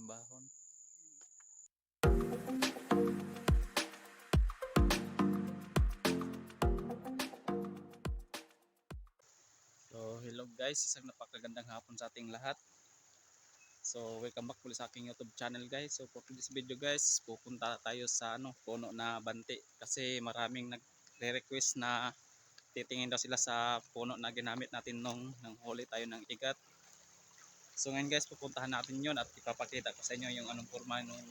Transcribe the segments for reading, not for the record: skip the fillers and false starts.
bahon. So hello guys, isang napakagandang hapon sa ating lahat. So welcome back ulit sa aking YouTube channel guys. So for this video guys, pupunta tayo sa puno na banti kasi maraming nagre-request na titingin daw sila sa puno na ginamit natin nung huli tayo ng igat. So ngayon guys, pupuntahan natin 'yon at ipapakita ko sa inyo yung anong forma nung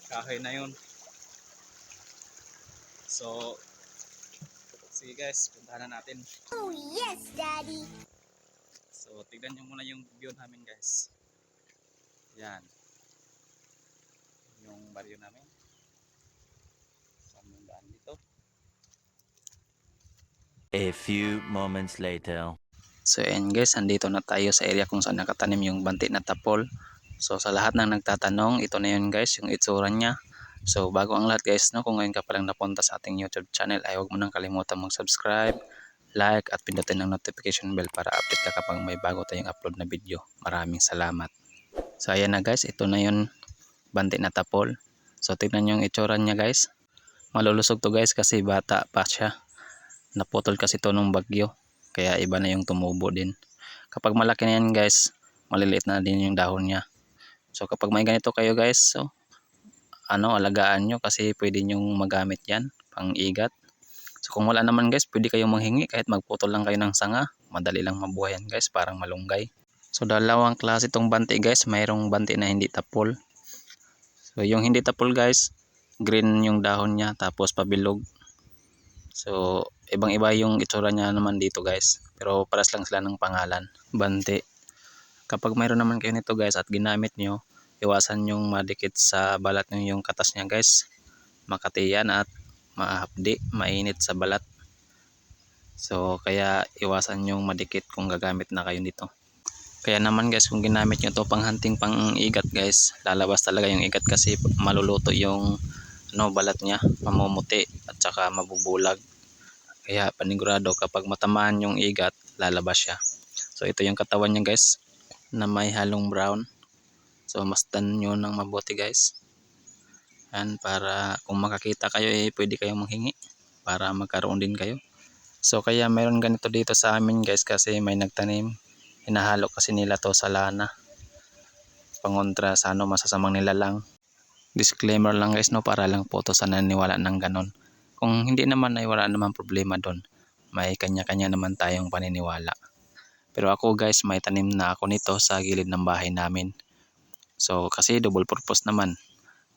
kahoy na 'yon. So sige guys, puntahan na natin. Oh yes, Daddy. So tignan nyo muna yung view namin guys. Yan. Yung baryo namin. Saan yung daan dito? A few moments later. So ayan guys, andito na tayo sa area kung saan nakatanim yung banti na tapol. So sa lahat ng nagtatanong, ito na yun guys, yung itsura niya. So bago ang lahat guys, kung ngayon ka palang napunta sa ating YouTube channel, ay huwag mo nang kalimutan mag-subscribe, like at pindutin ang notification bell para update ka kapag may bago tayong upload na video. Maraming salamat. So ayan na guys, ito na yun, banti na tapol. So tignan nyo yung itsura niya guys. Malulusog to guys kasi bata pa siya. Naputol kasi to nung bagyo, kaya iba na yung tumubo din. Kapag malaki na yan guys, maliliit na din yung dahon niya. So kapag may ganito kayo guys, so alagaan nyo kasi pwede nyong magamit yan pang igat. So kung wala naman guys, pwede kayong manghingi kahit magputol lang kayo ng sanga. Madali lang mabuhay yan guys, parang malunggay. So dalawang klase itong banti guys, mayroong banti na hindi tapol. So yung hindi tapol guys, green yung dahon niya tapos pabilog. So ibang iba yung itsura niya naman dito guys, pero paras lang sila ng pangalan, banti. Kapag mayroon naman kayo nito guys at ginamit nyo, iwasan yung madikit sa balat nyo yung katas nya guys. Makatiyan at mahapdi, mainit sa balat. So kaya iwasan yung madikit kung gagamit na kayo nito. Kaya naman guys, kung ginamit nyo to pang hunting, pang igat guys, lalabas talaga yung igat kasi maluluto yung balat nya, mamumuti at saka mabubulag. Kaya panigurado kapag matamaan yung igat, lalabas siya. So ito yung katawan nya guys, na may halong brown. So masdan nyo ng mabuti guys. Yan, para kung makakita kayo pwede kayong manghingi para magkaroon din kayo. So kaya mayroon ganito dito sa amin guys kasi may nagtanim. Hinahalo kasi nila to sa lana. Pangontra sa masasamang nilalang. Disclaimer lang guys para lang po to sa naniniwala ng ganon. Kung hindi naman ay wala naman problema doon. May kanya-kanya naman tayong paniniwala. Pero ako guys, may tanim na ako nito sa gilid ng bahay namin. So kasi double purpose naman.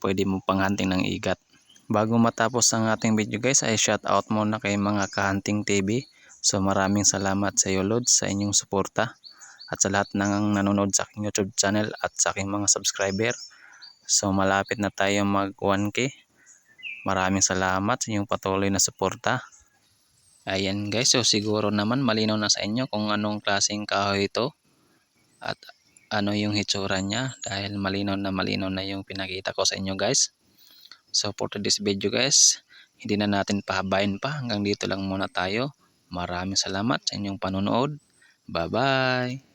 Pwede mo pang hunting ng igat. Bago matapos ang ating video guys, ay shout out muna kay mga Ka-Hunting TV. So maraming salamat sa iyo Lord sa inyong suporta. At sa lahat ng nanonood sa aking YouTube channel at sa aking mga subscriber. So malapit na tayo mag 1K. Maraming salamat sa inyong patuloy na suporta. Ayan guys, so siguro naman malinaw na sa inyo kung anong klaseng kahoy ito at ano yung hitsura niya dahil malinaw na yung pinakita ko sa inyo guys. So for today's video guys, hindi na natin pahabain pa, hanggang dito lang muna tayo. Maraming salamat sa inyong panonood. Bye bye!